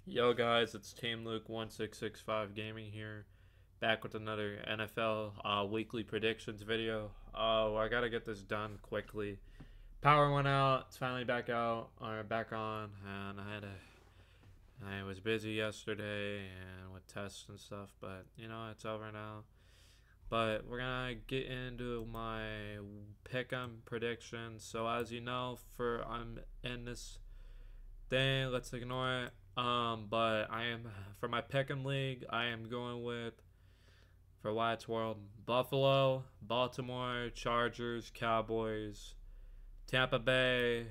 Yo guys, it's Team Luke 1665 Gaming here, back with another NFL weekly predictions video. Oh, I gotta get this done quickly. Power went out. It's finally back out or back on, and I was busy yesterday and with tests and stuff, but it's over now. But we're gonna get into my pick'em predictions. So as you know, I'm in this thing. Let's ignore it. But I am for my pick'em league. I am going with, for Wyatt's World, Buffalo, Baltimore, Chargers, Cowboys, Tampa Bay,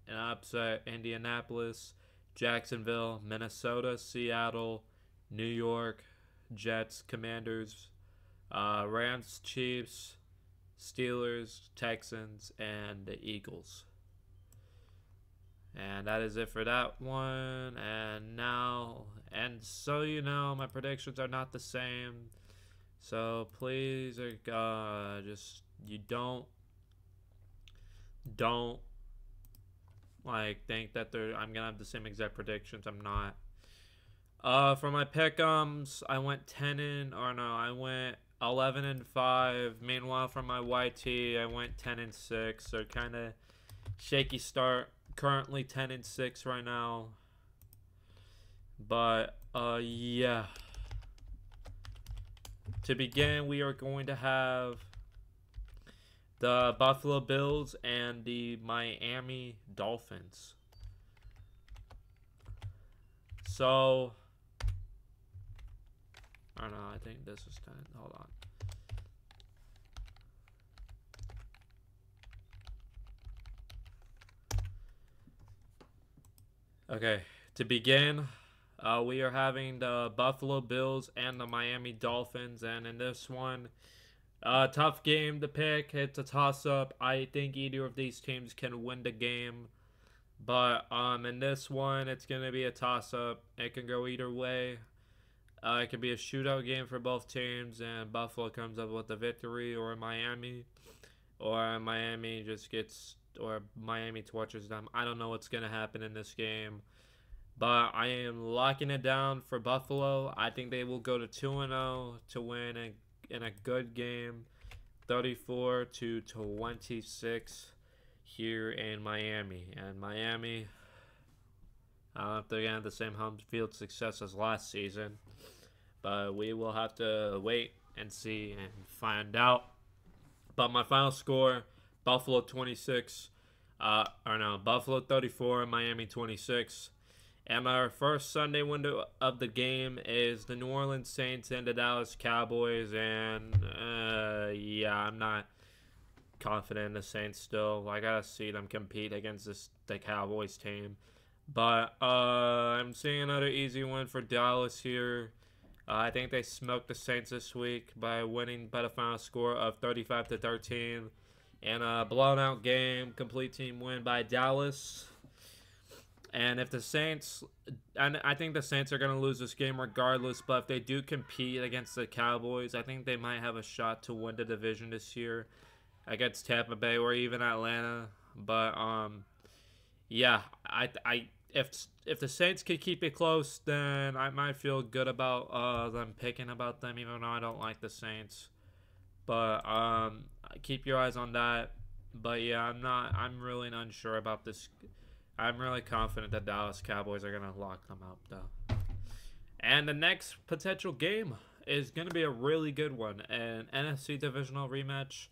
an upset, Indianapolis, Jacksonville, Minnesota, Seattle, New York, Jets, Commanders, Rams, Chiefs, Steelers, Texans, and the Eagles. And that is it for that one. And so my predictions are not the same. So please, just you don't think that I'm gonna have the same exact predictions. I'm not. For my pick'ems, I went 11-5. Meanwhile, for my YT, I went 10-6. So kind of shaky start. Currently 10-6 right now. But yeah. To begin, we are going to have the Buffalo Bills and the Miami Dolphins. So I don't know, I think this is 10. Hold on. Okay, to begin, we are having the Buffalo Bills and the Miami Dolphins, and in this one, tough game to pick. It's a toss-up. I think either of these teams can win the game, but in this one, it's gonna be a toss-up. It can go either way. It could be a shootout game for both teams, and Buffalo comes up with a victory, or Miami or Miami torches them. I don't know what's going to happen in this game, but I am locking it down for Buffalo. I think they will go to 2-0 to win in a good game, 34-26 here in Miami. And Miami, I don't know if they're going to have the same home field success as last season, but we will have to wait and see and find out. But my final score, Buffalo 26, Buffalo 34, Miami 26. And our first Sunday window of the game is the New Orleans Saints and the Dallas Cowboys. And yeah, I'm not confident in the Saints still. I gotta see them compete against the Cowboys team. But I'm seeing another easy win for Dallas here. I think they smoked the Saints this week by winning by the final score of 35-13. And a blown-out game, complete team win by Dallas. And if the Saints, and I think the Saints are going to lose this game regardless, but if they do compete against the Cowboys, I think they might have a shot to win the division this year against Tampa Bay or even Atlanta. But yeah, if the Saints could keep it close, then I might feel good about them picking about them, even though I don't like the Saints. But keep your eyes on that. But yeah, I'm really unsure about this. I'm really confident that Dallas Cowboys are gonna lock them up though. And the next potential game is gonna be a really good one, an NFC divisional rematch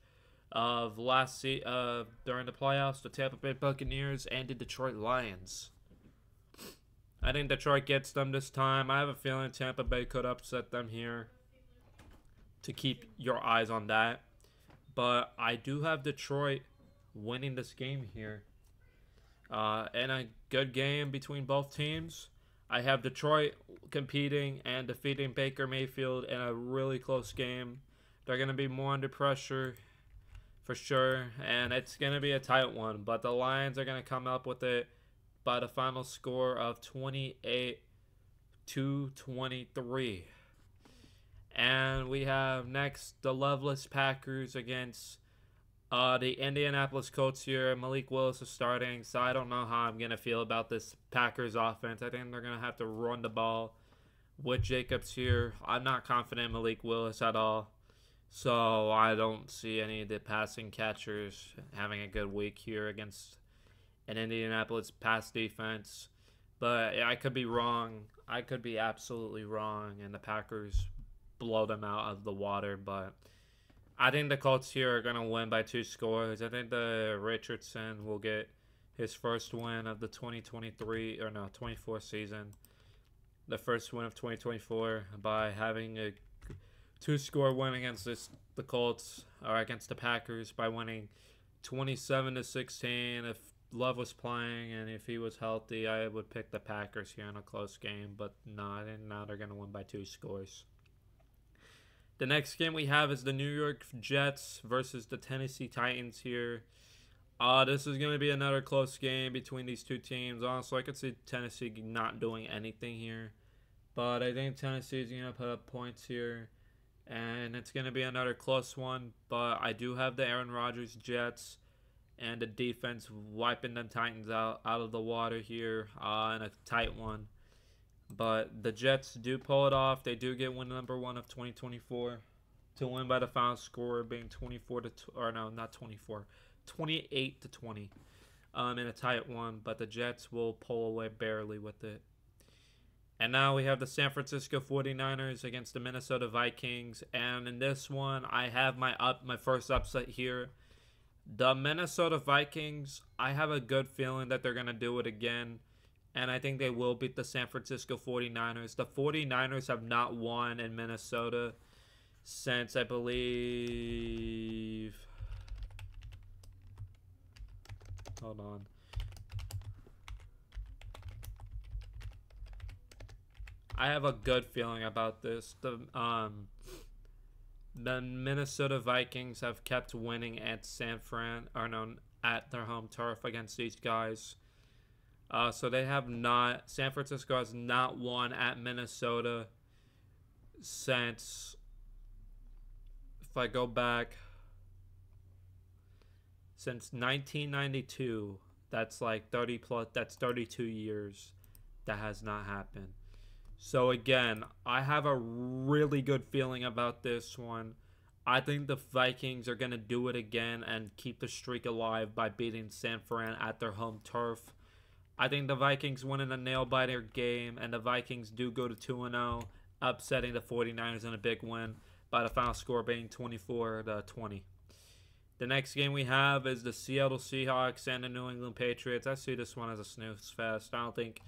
of during the playoffs, the Tampa Bay Buccaneers and the Detroit Lions. I think Detroit gets them this time. I have a feeling Tampa Bay could upset them here. To keep your eyes on that. But I do have Detroit winning this game here. In a good game between both teams. I have Detroit competing and defeating Baker Mayfield in a really close game. They're going to be more under pressure for sure. And it's going to be a tight one. But the Lions are going to come up with it by the final score of 28-23. And we have next the Loveless Packers against The Indianapolis Colts here. Malik Willis is starting, so I don't know how I'm going to feel about this Packers offense. I think they're going to have to run the ball with Jacobs here. I'm not confident in Malik Willis at all. So I don't see any of the passing catchers having a good week here against an Indianapolis pass defense. But I could be wrong. I could be absolutely wrong, and the Packers blow them out of the water. But I think the Colts here are going to win by 2 scores. I think the Richardson will get his first win of the 24 season. The first win of 2024 by having a 2-score win against the Colts, or against the Packers, by winning 27-16. If Love was playing and if he was healthy, I would pick the Packers here in a close game. But no, I think now they're going to win by 2 scores. The next game we have is the New York Jets versus the Tennessee Titans here. This is going to be another close game between these two teams. Honestly, I could see Tennessee not doing anything here. But I think Tennessee is going to put up points here. And it's going to be another close one. But I do have the Aaron Rodgers Jets and the defense wiping the Titans out of the water here in a tight one. But the Jets do pull it off. They do get win number 1 of 2024 to win by the final score being 28-20 in a tight one. But the Jets will pull away barely with it. And now we have the San Francisco 49ers against the Minnesota Vikings. And in this one, I have my first upset here. The Minnesota Vikings, I have a good feeling that they're going to do it again. And I think they will beat the San Francisco 49ers. The 49ers have not won in Minnesota since, I believe... Hold on. I have a good feeling about this. The Minnesota Vikings have kept winning at at their home turf against these guys. So they have not. San Francisco has not won at Minnesota since. If I go back, since 1992. That's like 30 plus. That's 32 years. That has not happened. So again, I have a really good feeling about this one. I think the Vikings are going to do it again and keep the streak alive by beating San Fran at their home turf. I think the Vikings win in a nail-biter game, and the Vikings do go to 2-0, upsetting the 49ers in a big win by the final score being 24-20. The next game we have is the Seattle Seahawks and the New England Patriots. I see this one as a snooze fest. I think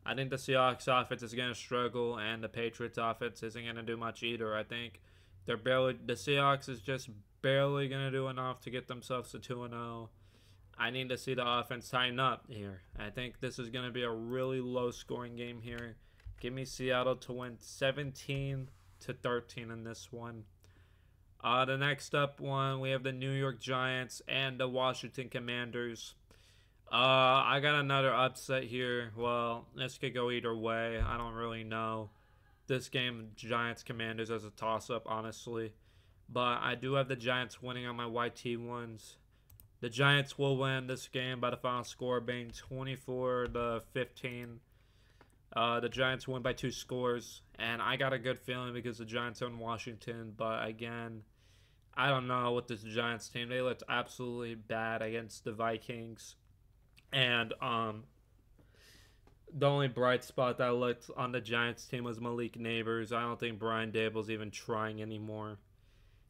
the Seahawks offense is going to struggle, and the Patriots offense isn't going to do much either. I think the Seahawks is just barely going to do enough to get themselves to 2-0. I need to see the offense tighten up here. I think this is going to be a really low-scoring game here. Give me Seattle to win 17-13 in this one. The next up one, we have the New York Giants and the Washington Commanders. I got another upset here. Well, this could go either way. I don't really know. This game, Giants-Commanders, as a toss-up, honestly. But I do have the Giants winning on my YT ones. The Giants will win this game by the final score being 24-15. The Giants win by 2 scores. And I got a good feeling because the Giants are in Washington. But again, I don't know with this Giants team. They looked absolutely bad against the Vikings. And the only bright spot that looked on the Giants team was Malik Neighbors. I don't think Brian Daboll's even trying anymore,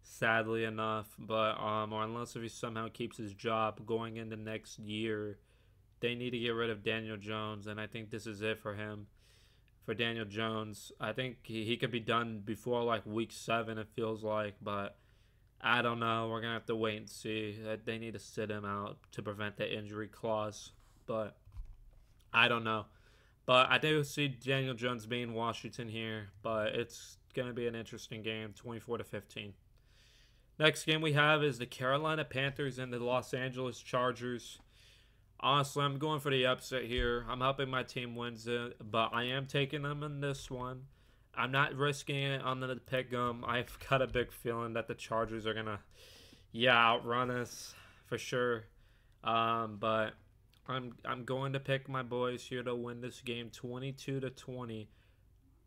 sadly enough. But or unless if he somehow keeps his job going into next year, they need to get rid of Daniel Jones, and I think this is it for him. For Daniel Jones, I think he could be done before like week 7. It feels like, but I don't know. We're gonna have to wait and see. They need to sit him out to prevent the injury clause, but I don't know. But I do see Daniel Jones being Washington here, but it's gonna be an interesting game, 24-15. Next game we have is the Carolina Panthers and the Los Angeles Chargers. Honestly, I'm going for the upset here. I'm hoping my team wins it, but I am taking them in this one. I'm not risking it on the pick 'em. I've got a big feeling that the Chargers are going to yeah, outrun us for sure. But I'm going to pick my boys here to win this game 22-20.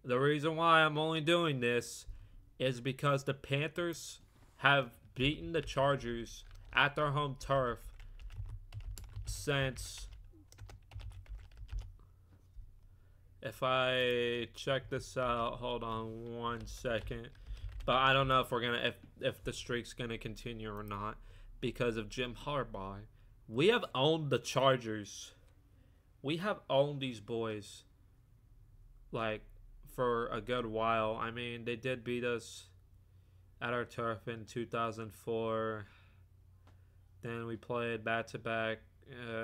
The reason why I'm only doing this is because the Panthers have beaten the Chargers at their home turf since, if I check this out, hold on 1 second. But I don't know if we're gonna if the streak's gonna continue or not because of Jim Harbaugh. We have owned the Chargers. We have owned these boys like for a good while. I mean, they did beat us at our turf in 2004. Then we played back to back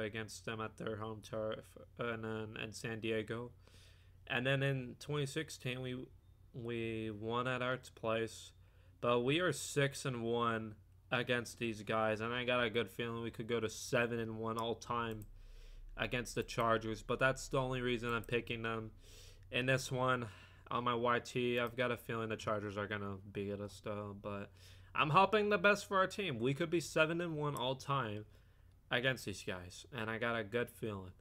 against them at their home turf and then in San Diego. And then in 2016 we won at our place, but we are 6-1 against these guys, and I got a good feeling we could go to 7-1 all time against the Chargers. But that's the only reason I'm picking them in this one on my YT. I've got a feeling the Chargers are gonna beat us though, but I'm hoping the best for our team. We could be 7-1 all time against these guys, and I got a good feeling.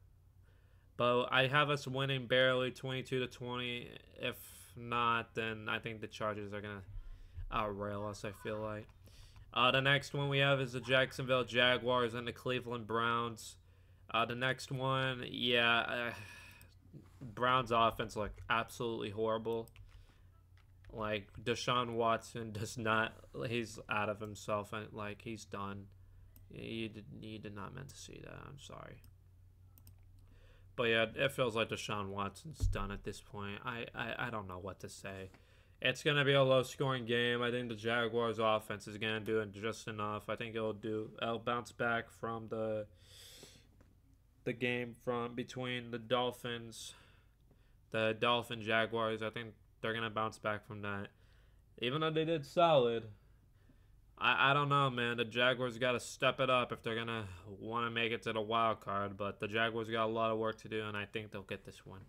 But I have us winning barely 22-20. If not, then I think the Chargers are gonna outrail us, I feel like. The next one we have is the Jacksonville Jaguars and the Cleveland Browns. The next one, yeah, Browns offense looked absolutely horrible. Like, Deshaun Watson does not, he's out of himself, and like, he's done. You did not meant to see that. I'm sorry. But yeah, it feels like Deshaun Watson's done at this point. I don't know what to say. It's going to be a low-scoring game. I think the Jaguars' offense is going to do just enough. I think it'll bounce back from the game from between the Dolphins Jaguars. I think they're going to bounce back from that. Even though they did solid, I don't know, man. The Jaguars got to step it up if they're going to want to make it to the wild card. But the Jaguars got a lot of work to do, and I think they'll get this one.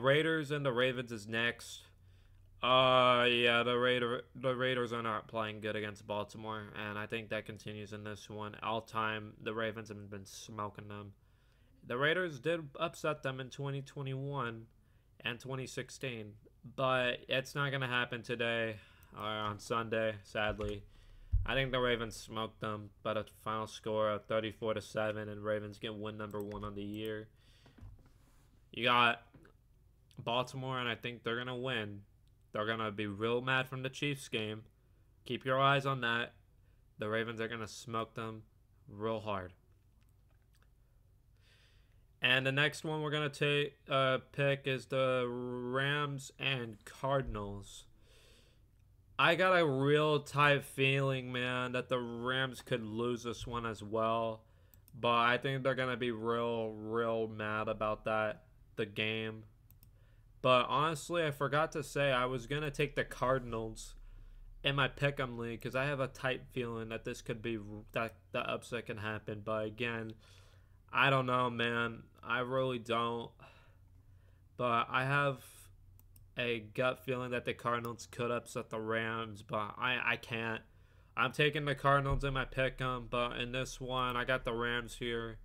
Raiders and the Ravens is next. Yeah, the Raiders are not playing good against Baltimore, and I think that continues in this one. All time, the Ravens have been smoking them. The Raiders did upset them in 2021 and 2016, but it's not going to happen today or on Sunday, sadly. I think the Ravens smoked them, but a final score of 34-7, and Ravens get win number 1 on the year. You got Baltimore, and I think they're going to win. They're going to be real mad from the Chiefs game. Keep your eyes on that. The Ravens are going to smoke them real hard. And the next one we're going to pick is the Rams and Cardinals. I got a real tight feeling, man, that the Rams could lose this one as well. But I think they're going to be real mad about the game. But honestly, I forgot to say I was going to take the Cardinals in my pick'em league because I have a tight feeling that this could be, that the upset can happen. But again, I don't know, man. I really don't. But I have a gut feeling that the Cardinals could upset the Rams, but I can't. I'm taking the Cardinals in my pick'em, but in this one, I got the Rams here.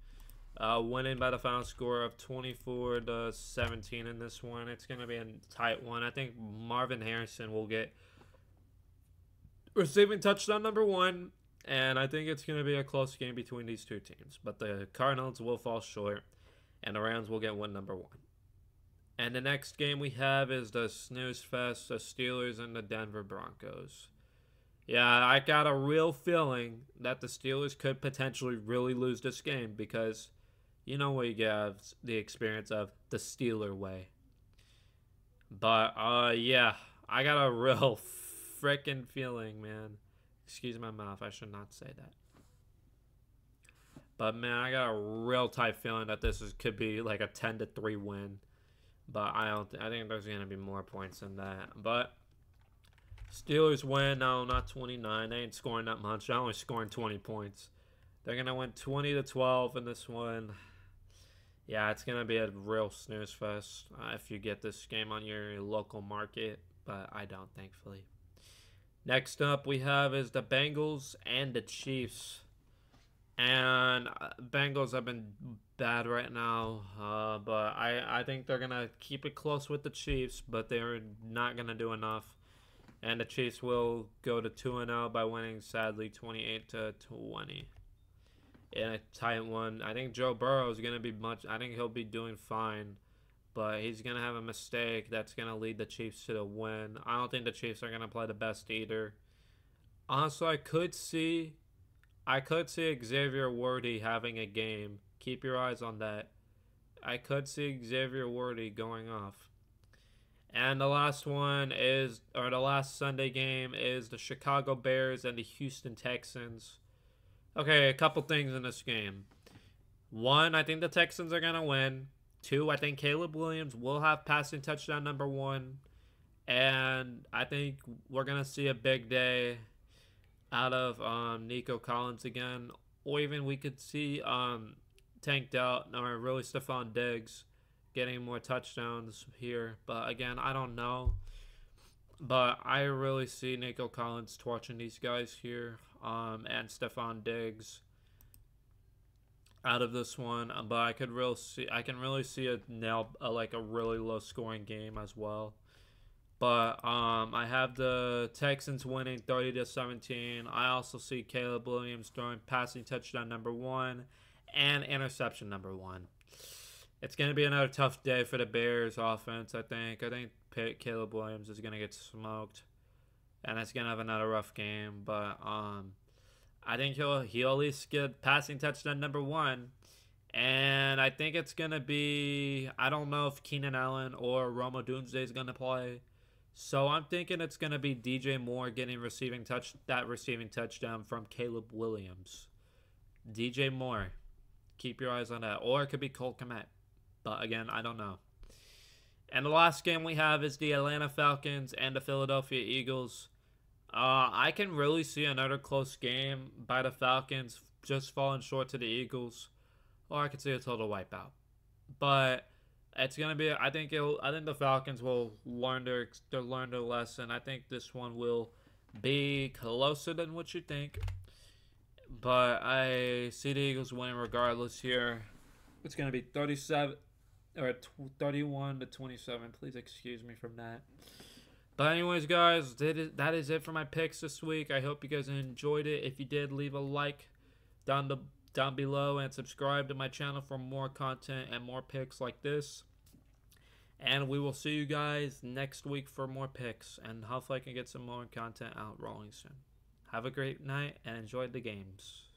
Winning by the final score of 24-17 in this one. It's going to be a tight one. I think Marvin Harrison will get receiving touchdown number 1, and I think it's going to be a close game between these two teams. But the Cardinals will fall short, and the Rams will get win number 1. And the next game we have is the snooze fest, the Steelers and the Denver Broncos. Yeah, I got a real feeling that the Steelers could potentially really lose this game because you know what, you have the experience of the Steeler way. But, yeah, I got a real freaking feeling, man. Excuse my mouth, I should not say that. But, man, I got a real tight feeling that could be like a 10-3 win. But I think there's going to be more points than that. But Steelers win. No, not 29. They ain't scoring that much. They're only scoring 20 points. They're going to win 20-12 in this one. Yeah, it's going to be a real snooze fest if you get this game on your local market, but I don't, thankfully. Next up we have is the Bengals and the Chiefs. And Bengals have been bad right now, but I think they're going to keep it close with the Chiefs, but they're not going to do enough. And the Chiefs will go to 2-0 by winning, sadly, 28-20. In a tight one. I think Joe Burrow is going to be I think he'll be doing fine, but he's going to have a mistake that's going to lead the Chiefs to the win. I don't think the Chiefs are going to play the best either. Honestly, I could see Xavier Worthy having a game. Keep your eyes on that. I could see Xavier Worthy going off. And the last Sunday game is the Chicago Bears and the Houston Texans. Okay, a couple things in this game. One, I think the Texans are going to win. Two, I think Caleb Williams will have passing touchdown number 1. And I think we're going to see a big day out of Nico Collins again. Or even we could see Tank Dell or really Stephon Diggs getting more touchdowns here. But again, I don't know. But I really see Nico Collins torching these guys here, and Stephon Diggs out of this one. But I can really see a really low scoring game as well. But I have the Texans winning 30-17. I also see Caleb Williams throwing passing touchdown number 1 and interception number 1. It's going to be another tough day for the Bears offense, I think. I think Caleb Williams is going to get smoked, and it's going to have another rough game. But I think he'll at least get passing touchdown number 1. And I think it's going to be, I don't know if Keenan Allen or Roma Doomsday is going to play. So I'm thinking it's going to be DJ Moore getting receiving touchdown from Caleb Williams. DJ Moore. Keep your eyes on that. Or it could be Cole Kmet. But again, I don't know. And the last game we have is the Atlanta Falcons and the Philadelphia Eagles. I can really see another close game by the Falcons just falling short to the Eagles. Or I could see a total wipeout. But it's gonna be. I think the Falcons will learn their lesson. I think this one will be closer than what you think. But I see the Eagles winning regardless here. It's gonna be 31-27. Please excuse me from that. But anyways, guys, that is it for my picks this week. I hope you guys enjoyed it. If you did, leave a like down below and subscribe to my channel for more content and more picks like this. And we will see you guys next week for more picks, and hopefully I can get some more content out rolling soon. Have a great night and enjoy the games.